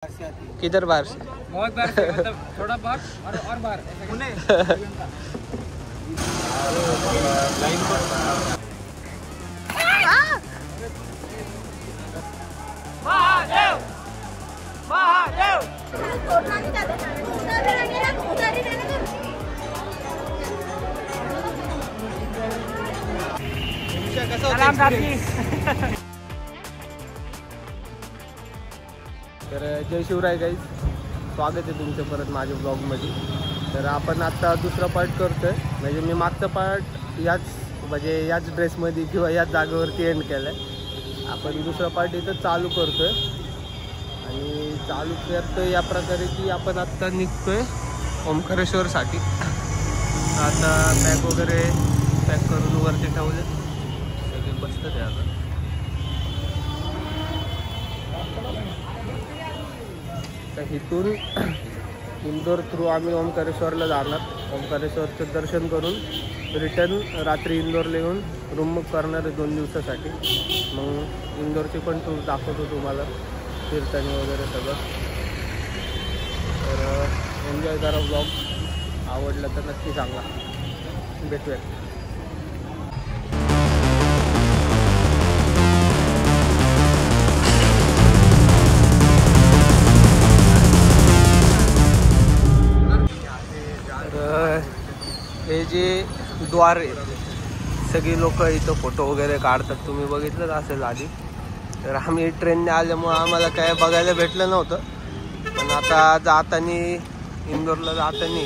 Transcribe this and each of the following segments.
किधर बाहर से? बहुत बार से, मतलब थोड़ा बहुत और बार लाइन पर महादेव महादेव तर जय शिवराय गाईज, स्वागत आहे तुमचं परत माझ्या ब्लॉगमध्ये. तर आपण आत्ता दुसरा पार्ट करतोय. म्हणजे मी मागचा पार्ट याच ड्रेसमध्ये किंवा याच जागेवरती एंड केला आहे. आपण दुसरा पार्ट इथं चालू करतोय आणि चालू करतोय या प्रकारे की आपण आत्ता निघतोय ओंकारेश्वरसाठी. आता बॅग वगैरे पॅक करून वरती ठेवले, सगळे बसतं ते आता. तर इथून इंदोर थ्रू आम्ही ओंकारेश्वरला जाणार. ओंकारेश्वरचं दर्शन करून रिटर्न रात्री इंदोरला येऊन रूम बुक करणार आहे 2 दिवसासाठी. मग इंदोरची पण टूर दाखवतो तुम्हाला, कीर्तनी वगैरे सगळं. तर एन्जॉय करा ब्लॉग. आवडलं तर नक्की सांगा. भेटूया. हे जे द्वार आहे, सगळी लोक इथं फोटो वगैरे काढतात. तुम्ही बघितलंच असेल आधी. तर आम्ही ट्रेनने आल्यामुळं आम्हाला काय बघायला भेटलं नव्हतं. पण आता जाताना इंदोरला जाताना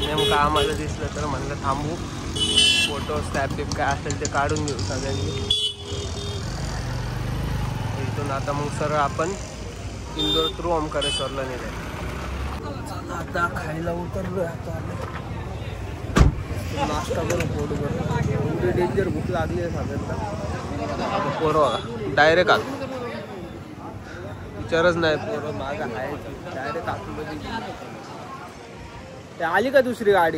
नेमकं आम्हाला दिसलं, तर म्हणलं थांबू, फोटो स्नॅप काय असेल ते काढून घेऊ सगळ्यांनी. इथून आता मग सरळ आपण इंदोर थ्रू ओंकारेश्वरला नेलं. आता खायला उतरलो. आता नाश्ता करू, पोट करू. एवढी डेंजर भूक लागली आहे साधारणतः. पोरं डायरेक्ट आत, विचारच नाही. पोरं मागं आहे डायरेक्ट आतमध्ये. ते आली का दुसरी गाडी?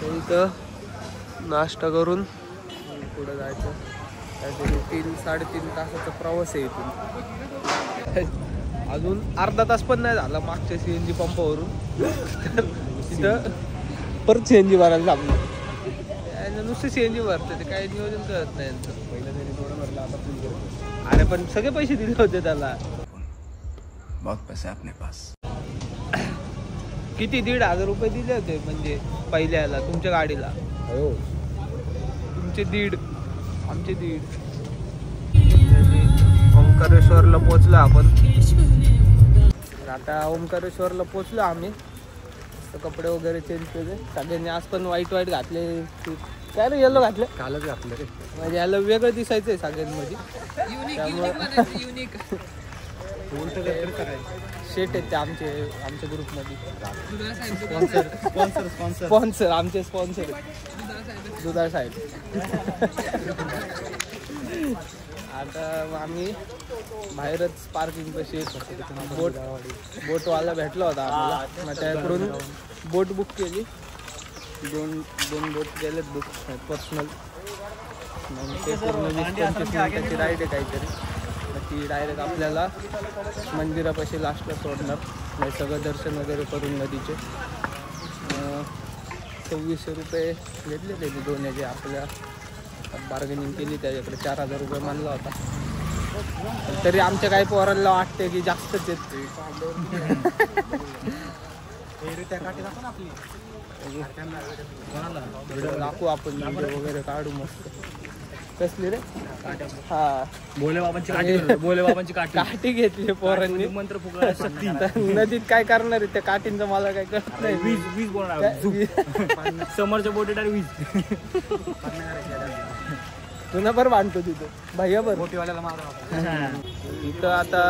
इथं नाश्ता करून पुढं जायचं. काहीतरी 3-3.5 तासाचा प्रवास आहे इथून. अजून अर्धा तास पण नाही झाला मागच्या CNG पंपावरून. तर तिथं परत CNG भरायला थांबलं. नुसतं CNG भरतं, ते काही नियोजन करत नाही यांचं. पहिलं तरी थोडं भरलं, आता फुल करतो. अरे पण सगळे पैसे दिले होते त्याला. बहुत पैसे अपने पास. किती 1,500 रुपये दिले होते म्हणजे पहिल्याला तुमच्या गाडीला. हो, तुमचे 1.5, आमचे 1.5. ओंकारेश्वरला पोचलो आपण. आता ओंकारेश्वरला पोचलो आम्ही. तर कपडे वगैरे चेंज केले सगळ्यांनी. आज पण वाईट घातले. काय रे येलो घातले? कालच घातलं रे. म्हणजे याला वेगळं दिसायचंय सगळ्यांमध्ये. शेट आहेत ते आमच्या ग्रुपमध्ये. स्पॉन्सर आमचे स्पॉन्सर दुधाळ साहेब. आता आम्ही बाहेरच पार्किंग कशी बोटवाला भेटला होता आम्हाला. मग त्याकडून बोट बुक केली. दोन बोट गेलेत बुक पर्सनल. मग ते पूर्ण 20-25 मिनिटाची राईड आहे काहीतरी. मग ती डायरेक्ट आपल्याला मंदिरापाशी लास्टला सोडणार. नाही सगळं दर्शन वगैरे करून नदीचे. 2600 रुपये घेतले त्याचे दोन्हीचे. आपल्या बार्गेनिंग केली, त्याच्याकडे 4,000 रुपये मानला होता. तरी आमच्या काही पोरांना वाटते की जास्तच येते. दाखवू आपण व्हिडिओ वगैरे काढू मस्त. कसली रे? हा, भोलेबाबांची काठी घेतली पोरांनी. मंत्र फुकला. नदीत काय करणार आहे त्या काठींचं मला काय कळत नाही. वीज समोरच्या बोटीवर वीज. तुला बरं बांधतो तिथं भैया बरं मोठीवाल्याला मारा. इथं आता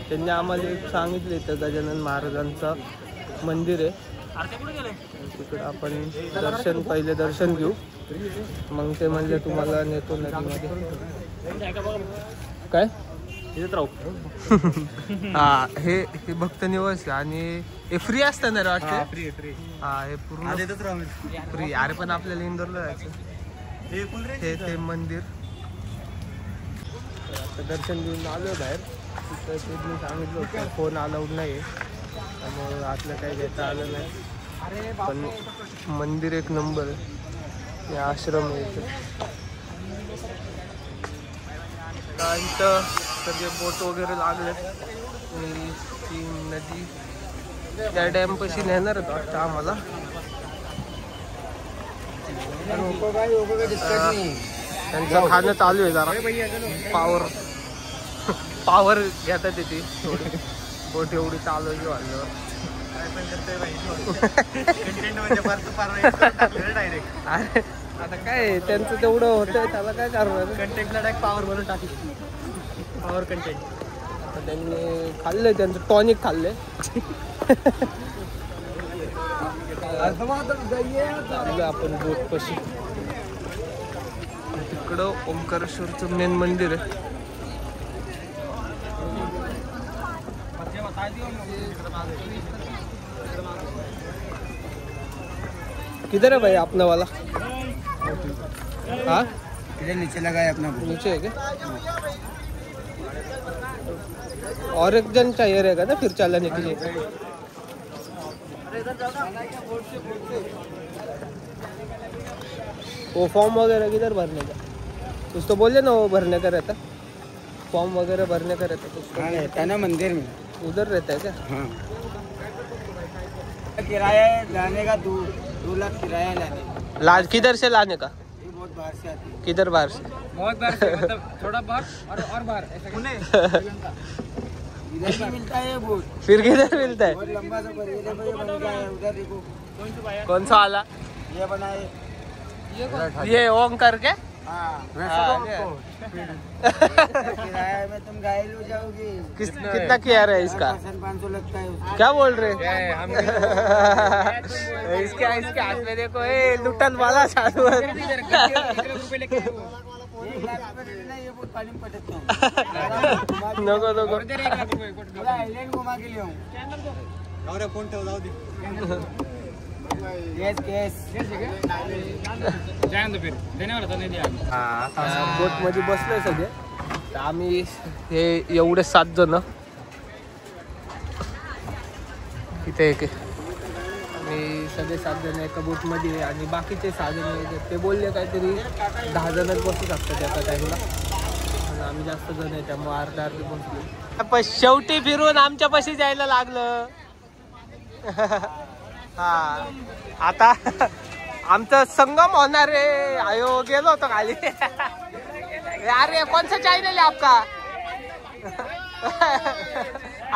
त्यांनी आम्हाला एक सांगितलं, इथं गजानन महाराजांचं मंदिर आहे. तिकडं आपण पहिले दर्शन घेऊ. मग ते म्हणले तुम्हाला नेतो नदीमध्ये. काय हा, हे भक्त निवास आहे आणि हे फ्री असतं ना रे वाटतं. हा, हे पूर्ण फ्री. अरे पण आपल्याला इंदोरला जायचं. हे ते मंदिर तर दर्शन घेऊन आलो बाहेर. तिथं त्यांनी सांगितलं होतं फोन अलाउड नाही आहे, त्यामुळं आतलं काही घेता आलं नाही. पण मंदिर एक नंबर आहे. हे आश्रम आहे इथं. इथं सगळे बोट वगैरे लागले. ती नदी त्या डॅमपाशी नेणार होतं वाटतं आम्हाला. त्यांचं खाणं चालू आहे जरा. पावर घेतात तिथे थोडी. बोट एवढी चालू आहे वाढल्यावर. अरे आता काय त्यांचं तेवढं होतं, त्याला काय करणार. कंटेंटला डायरेक्ट पावर म्हणून टाकली. Power content. तर त्यांनी खाल्लंय, त्यांचं टॉनिक खाल्लंय. आपण बोट पशी तिकडं ओंकारेश्वरचं मेन मंदिर आहे. किधर है भाई अपना वाला? हाँ इधर नीचे लगा है अपना। नीचे है क्या? और एक जन चाहिए रहेगा ना फिर चलाने के लिए. वो फॉर्म वगैरह किधर भरने का? कुछ तो बोले ना, वो भरने का रहता, फॉर्म वगैरह भरने का रहता कुछ. हाँ रहता है ना मंदिर में. उधर रहता है क्या? हाँ किराया लाने का 2 लाख किराया लाने. लाज किधर से लाने का? ये बहुत बाहर से आती है. किधर बाहर से? बहुत बार से, मतलब थोड़ा बाहर और बाहर ऐसा. इधर भी मिलता है बहुत. फिर किधर मिलता है? बहुत लंबा सफर. ये देखो ये बन गया है. उधर देखो कौन सा वाला? ये बना है. ये ओम करके. हाँ कितना किराया में तुम घायल हो जाओगे. किया रहा है इसका? 500 लगता है उसका. क्या बोल रहे क्या है, हम इसके हाथ में देखो, ए लुटन वाला चालू है. रुपये लेके आए वो. 1 लाख रुपये देना. ये बहुत पानी में पटकता हूँ. नको नको. और इधर 1 लाख रुपये कोट. पूरा आइलैंड घुमा के ले आऊँ. और फोन ठेव जाऊ दे. केस केस जाऊन दे फिर देणे वाला नाही द्या. बोट मध्ये बसलोय सगळे. तर आम्ही हे एवढे 7 जण इथे एक आम्ही सगळे 7 जण एका बोट मध्ये आहे. आणि बाकीचे 6 जण ते बोलले काहीतरी 10 जणच बसू शकतात एका टाइमला. आणि आम्ही जास्त जण आहे त्यामुळे अर्धा बसलो. शेवटी फिरून आमच्या पाशी जायला लागलं. हा आता आमचं संगम होणार आहे. आयो गेलो होतो खाली. अरे कौन सा चैनल है आपका?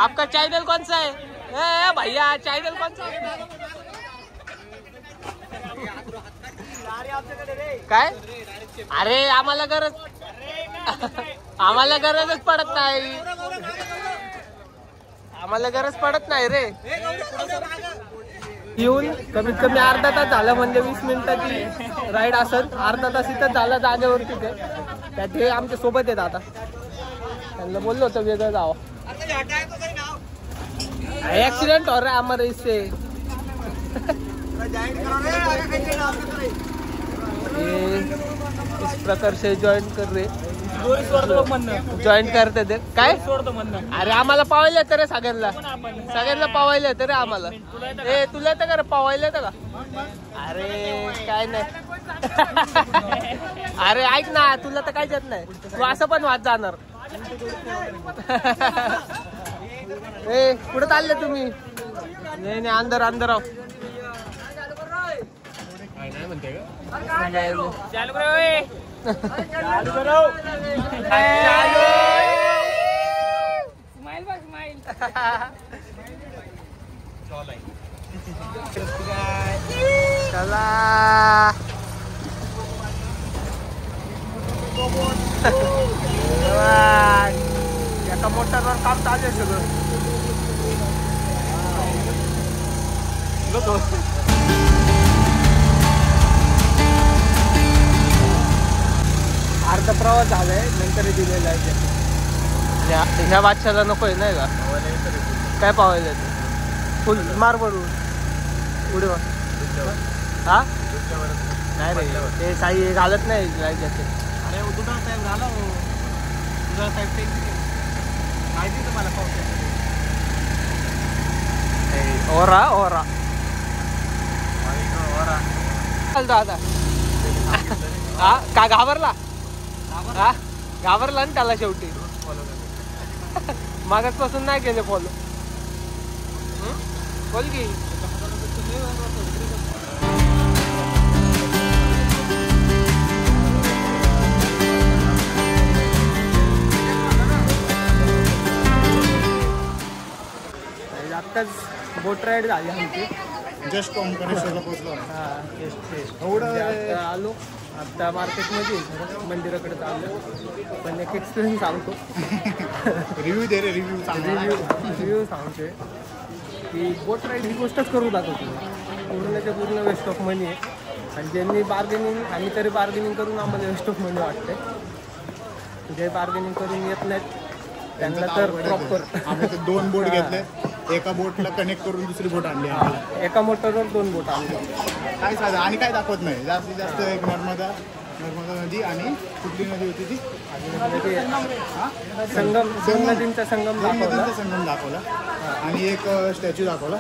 आपका चैनल कौन सा है? ए भैया चैनल कौन सा है? काय? अरे आम्हाला गरजच पडत नाही. आम्हाला गरज पडत नाही रे. येऊन कमीत कमी अर्धा तास झाला. म्हणजे 20 मिनिटाची राईड असेल. अर्धा तास इथं झाला जागेवर. तिथे त्यात हे आमच्या सोबत आहेत. आता त्यांना बोललो होतं वेगळं जावं. ऍक्सिडेंट हो रहा है हमारे इससे. इस प्रकार से ज्वाइन कर रहे. जॉईन करते ते काय सोडतो म्हणणं. अरे आम्हाला पावायला येतं रे. सगळ्यांना पावायला येतं रे आम्हाला. ए तुला येतं का रे पावायला येतं का? अरे काय नाही. अरे ऐक ना, तुला तर काहीच येत नाही. तू असं पण वाद जाणार. ए कुठं चालले तुम्ही? नाही अंदर आहो. चालू करो. स्माइल बस स्माइल. चला एका मोटरवर काम चालू आहे सगळं. अर्धा प्रवास झालाय. नंतर दिलेला आहे. ह्या बादशाला नकोय नाही का? काय पावायला येतं? फुल मार भरून पुढे. हा नाही रे, ते काही घालत नाही. अरे दुकान साहेब झाला. तुझा साहेब माहिती तुम्हाला पावसाचं ओरा ओरा दादा हा का घाबरला हा घाबरला ना त्याला शेवटी मागासपासून नाही केले फॉलो बोल की आत्ताच बोट राईड झाली आमची जस्ट ओंकारेश्वरला पोहोचलो. एवढं आलो आता मार्केटमध्ये मंदिराकडे चाललो पण एक एक्सपिरियन्स सांगतो रिव्ह्यू दे रे रिव्ह्यू रिव्ह्यू सांगतोय की बोट राईड ही गोष्टच करू दाखवतो पूर्णच्या पूर्ण वेस्ट ऑफ मनी आहे आणि ज्यांनी बार्गेनिंग आम्ही तरी बार्गेनिंग करून आम्हाला वेस्ट ऑफ मनी वाटते जे बार्गेनिंग करून येत नाहीत त्यांना तर प्रॉपर आम्ही तर 2 बोट घेतले एका बोटला कनेक्ट करून दुसरी बोट आणली एका मोटरवर 2 बोट आणली काय साधं आणि काय दाखवत नाही जास्तीत जास्त एक नर्मदा नदी आणि कुठली नदी होती ती संगम 2 नदींचा संगम दाखवला संगम दाखवला आणि एक स्टॅच्यू दाखवला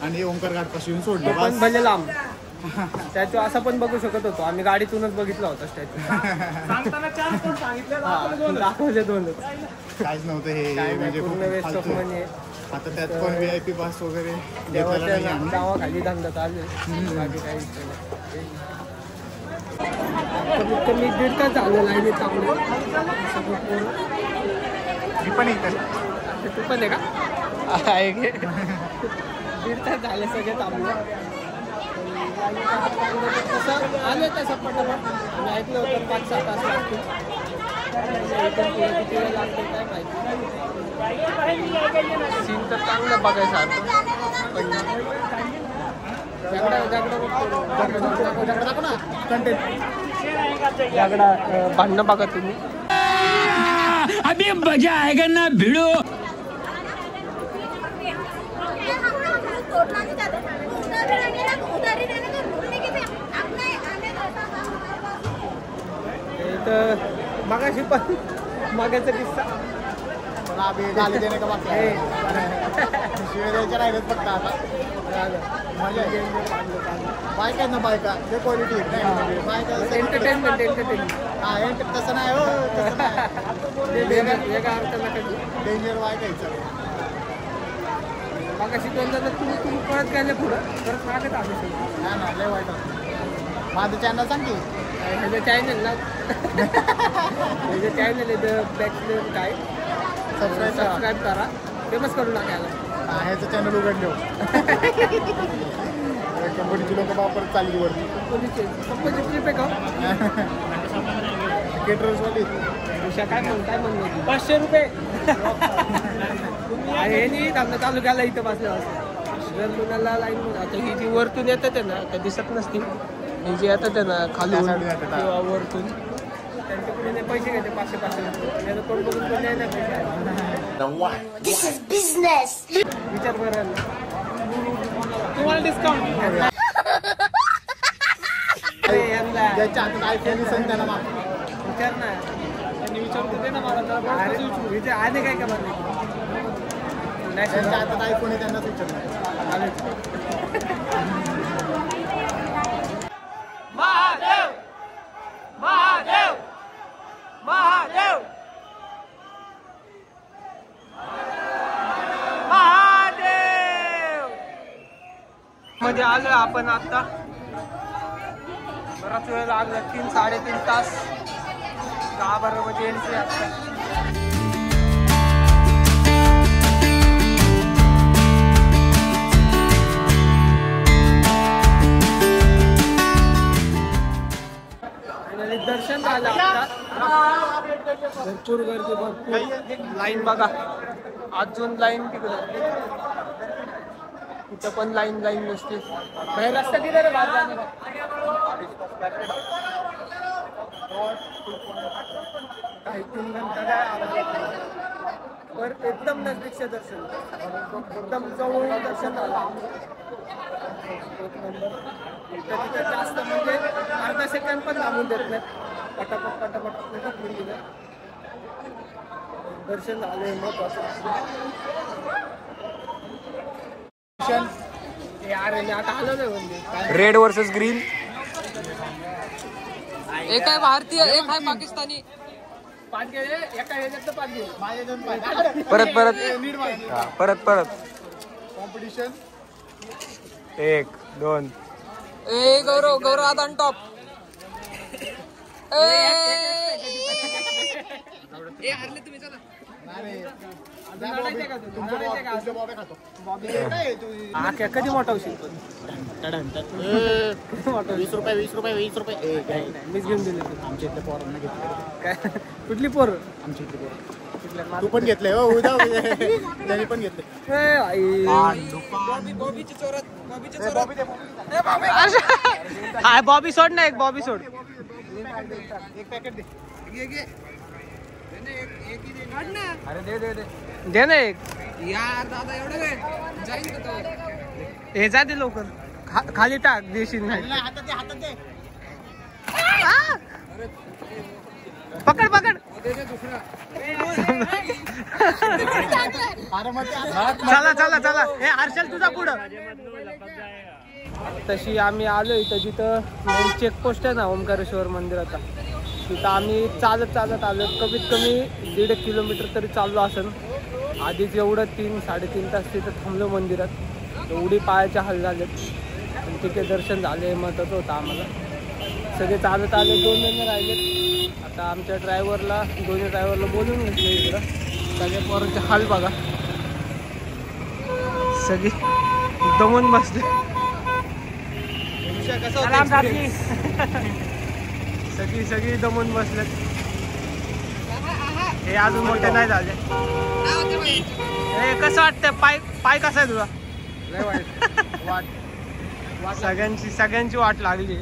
आणि ओंकार घाट पाशी येऊन सोडलं पण भले लांब स्टॅच्यू असा पण बघू शकत होतो आम्ही गाडीतूनच बघितला होता स्टॅच्यू दाखवले 2च काहीच नव्हतं हे म्हणजे पूर्ण वेस्ट ऑफ मनी आहे आता त्यात पण VIP पास वगैरे देवाच्या नावाखाली धंदा चालू आहे बाकी काही कमीत कमी 1.5 तास झालेला आहे चांगलं मी पण इथे तू पण आहे का आहे 1.5 तास झाले सगळे चांगलं तसं आलं तसं पटापट आम्ही ऐकलं होतं 5-6 तास लागतील किती वेळ लागतो काय माहिती सीन तर चांगलं बघायसारखं पण भांडणं बघा तुम्ही अभी मजा आएगा ना भिड़ो मगाशी पण मागायचा किस्सा गाली देणे का बाकी आहे शिवाय द्यायच्या राहिलेत फक्त आता मजा आहे बायका ना बायका ते क्वालिटी बायका एंटरटेनमेंट हा तसं नाही हो वेगळा अर्थ नका डेंजर बायकायचं मगाशी 2दा तुम्ही परत गेले पुढं परत मागत आलो हा ना लय वाईट माझं चॅनल सांग की ह्याचं चॅनल ना ह्याचं चॅनल आहे बॅचलर काय सबस्क्राईब करा फेमस करू टाकायला ह्याचं चॅनल उघडले कंपनीची लोक परत चालली वरती कंपनीची ट्रिप आहे का केटरर्सवाली उषा काय म्हणून 500 रुपये हे नाही धंदा चालू केला इथं बसल्यावर जर कुणाला लाईन आता ही जी वरतून येतात आहे ना त्या दिसत नसतील हे जे येतात आहे ना खालून किंवा वरतून त्यांच्याकडे पैसे घेते 500 रुपये कोण बघून पण नाही पैसे विचार करा तुम्हाला डिस्काउंट ज्याच्या हातात आयफोन दिसेल त्याला माग विचार ना त्यांनी विचारतो ते ना मला विचार आधी काय का मला ज्यांच्या हातात आयफोन आहे त्यांनाच विचारलं महादेव महादेव महादेव महादेव मध्ये आलोय आपण आता बराच वेळ लागला 3-3.5 तास 10-12 मध्ये एंट्री आता दर्शन झालं आता भरपूर गर्दी भरपूर लाईन बघा अजून लाईन तिकडं कुठं पण लाईन नसते बाहेर रस्ता तिथे रे बाहेर जाणे काही 3 घंटा पर एकदम नजदीकचे दर्शन एकदम जवळ दर्शन झालं तिथे जास्त म्हणजे अर्धा सेकंड पण थांबून देत नाहीत पटापट दिलं दर्शन झाले महत्वाचं. यार मी आता आलो नाही म्हणजे. Red versus green. एक आहे भारतीय, एक आहे पाकिस्तानी. पाच गेले एका ह्याच्यात 5 गेले. माझे 2 पाय. परत कॉम्पिटिशन 1 2. ए गौरव आता ऑन टॉप. हरले तुम्ही चला. कधी मोठा होशील? 20 रुपये 20 रुपये. मीच घेऊन दिले. आमच्या इथल्या पोरांना घेतले. काय कुठली पोर? आमच्या इथले पोरं. तू पण घेतलंय हो उद्या त्यांनी पण घेतले. हाय बॉबी सोड ना, एक बॉबी सोड. एक पॅकेट दे. अरे दे दे ना एक. यार दादा एवढं वेळ जाईल का तो? हे जा दे लवकर. खाली टाक देशील नाही. हातात दे. पकड दे दुसरा. अरे मग चला हे हर्षल तुझा पुढं. तशी आम्ही आलो इथं जिथं चेकपोस्ट आहे ना ओंकारेश्वर मंदिराचा, तिथं आम्ही चालत आलो. कमीत कमी 1.5 किलोमीटर तरी चाललो असेल. आधीच एवढं 3-3.5 तास तिथं थांबलो मंदिरात. एवढी पायाचे हाल झालेत. पण तिथे दर्शन झाले महत्त्वाचं होतं आम्हाला. सगळे चालत आले. 2 जण राहिलेत. आता आमच्या दोन्ही ड्रायव्हरला बोलून घेतलं इकडं. सगळे पोरांचे हाल बघा, सगळी दमून बसले. सगळी दमून बसलेत. हे अजून मोठे नाही झाले. हे कसं वाटतंय? पाय कसा आहे तुझा? वाट सगळ्यांची वाट लागली.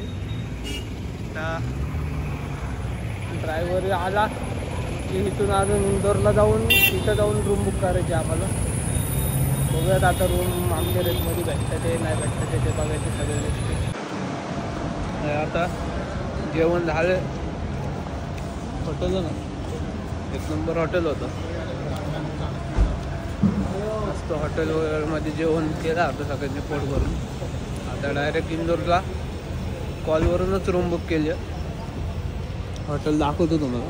ड्रायव्हर आला की इथून अजून इंदोरला तिथं जाऊन रूम बुक करायची आम्हाला. बघूयात आता रूम आमच्या रेटमध्ये भेटतं ते नाही भेटतं ते बघायचे सगळे गोष्टी. आता जेवण झालं. हॉटेल ना, 1 नंबर हॉटेल होतं. मस्त हॉटेलमध्ये जेवण केलं होतं सगळ्यांनी पोट भरून. आता डायरेक्ट इंदोरला कॉलवरूनच रूम बुक केली. हॉटेल दाखवतो तुम्हाला.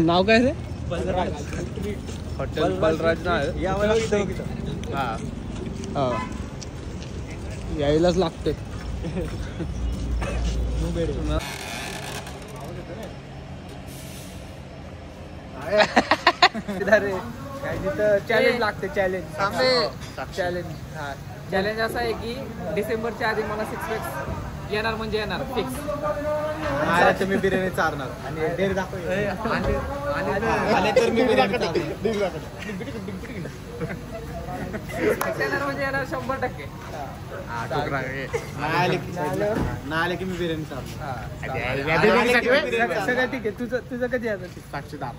नाव काय रे? हॉटेल बलराज नाव आहे. हा यायलाच लागते. काय तिथं चॅलेंज लागते. चॅलेंज हा चॅलेंज असं आहे की डिसेंबरच्या आधी मला 6 पॅक्स येणार म्हणजे येणार फिक्स. तुम्ही बिर्याणी चारणार आणि डेअरी दाखव. तर मी बिर्याणी येणार म्हणजे येणार 100%. आले की मी बिर्याणी चारणार. सगळं ठीक आहे. तुझं कधी येतं? साक्षीदार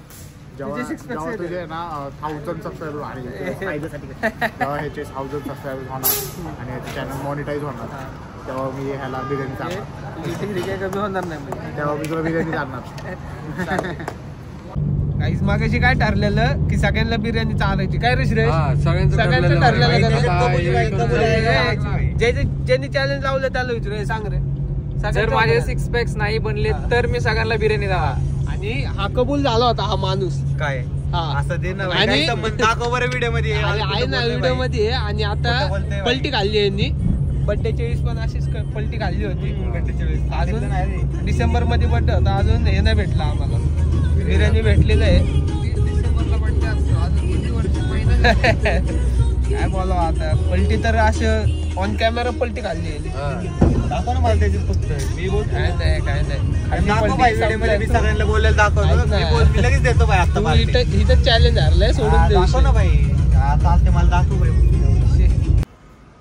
तुझे 6 packs आहेत. तुझे ना 1000 सबस्क्रायबर आणि फायद्यासाठी जेव्हा ह्याचे 1000 सबस्क्रायबर होणार आणि ह्याचे चॅनल मॉनिटाईज होणार तेव्हा मी ह्याला बिर्याणी चालणार. डिग्री काही कमी होणार नाही म्हणजे. तेव्हा मी तुला बिर्याणी चालणार. काहीच मागाशी काय ठरलेलं की सगळ्यांना बिर्याणी चालायची. काय रे श्रेयस? सगळ्यांचं ठरलेलं का? ठरलेलं. ज्यांनी चॅलेंज लावलं त्याला विचारू. सांग रे. जर माझे 6 पॅक्स नाही बनले तर मी सगळ्यांना बिर्याणी द्यावा. आणि हा कबूल झाला होता हा माणूस. काय हा असं दे ना आणि दाखव बरं व्हिडिओ मध्ये. आहे ना व्हिडिओ मध्ये. आणि आता पलटी खाल्ली यांनी. बड्डेच्या वेळेस पण अशीच पलटी खाल्ली होती. अजून डिसेंबर मध्ये बड्डे होता. अजून हे नाही भेटलं आम्हाला. बिर्याणी भेटलेलं आहे. डिसेंबरला बड्डे असतो. अजून किती वर्ष महिना काय बोलावं आता. पलटी तर असं ऑन कॅमेरा पलटी खाल्ली आहे. दाखव ना मला त्याची फक्त. मी बोल काय नाही सगळ्यांना बोलायला दाखवतो. मी लगेच देतो भाई. आता इथं चॅलेंज हरलंय सोडून दाखव ना भाई. चालते मला दाखव भाई.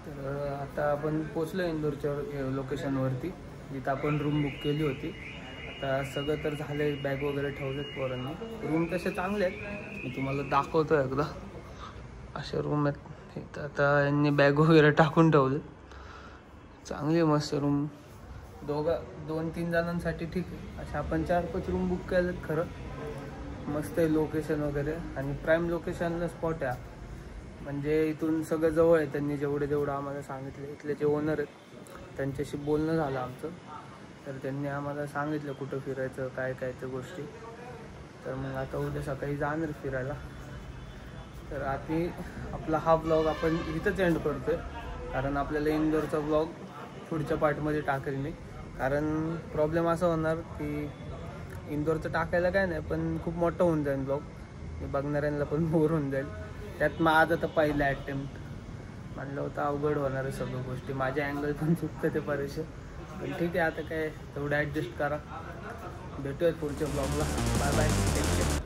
तर आता आपण पोचलो इंदोरच्या लोकेशनवरती जिथं आपण रूम बुक केली होती. आता सगळं तर झालंय. बॅग वगैरे ठेवलेत पोरांनी. रूम तसे चांगले आहेत. मी तुम्हाला दाखवतो एकदा. अशा रूम आहेत. इथं आता यांनी बॅग वगैरे टाकून ठेवले. चांगली मस्त रूम. 2-3 जणांसाठी ठीक आहे. अशा आपण 4-5 रूम बुक केलं खरं. मस्त आहे लोकेशन वगैरे आणि प्राईम लोकेशनला स्पॉट आहे. म्हणजे इथून सगळं जवळ आहे. त्यांनी जेवढं आम्हाला सांगितलं, इथले जे ओनर आहेत त्यांच्याशी बोलणं झालं आमचं. तर त्यांनी आम्हाला सांगितलं कुठं फिरायचं काय त्या गोष्टी. तर मग आता उद्या सकाळी जाणार फिरायला. तर आपला हा ब्लॉग आपण इथंच एंड करतो आहे. कारण आपल्याला इंदोरचा ब्लॉग पुढच्या पार्टमध्ये टाकेल मी. कारण प्रॉब्लेम असा होणार की इंदोरचं टाकायला काय नाही, पण खूप मोठं होऊन जाईल ब्लॉग. बघणाऱ्यांना पण बोर होऊन जाईल. त्यात माझं आता पहिलं अटेम्प्ट म्हणलं होतं अवघड होणार आहे सगळ्या गोष्टी. माझ्या अँगल पण चुकतं ते बरेचसे. पण ठीक आहे, आता काय तेवढं ॲडजस्ट करा. भेटूयात पुढच्या ब्लॉगला. Bye bye, take care.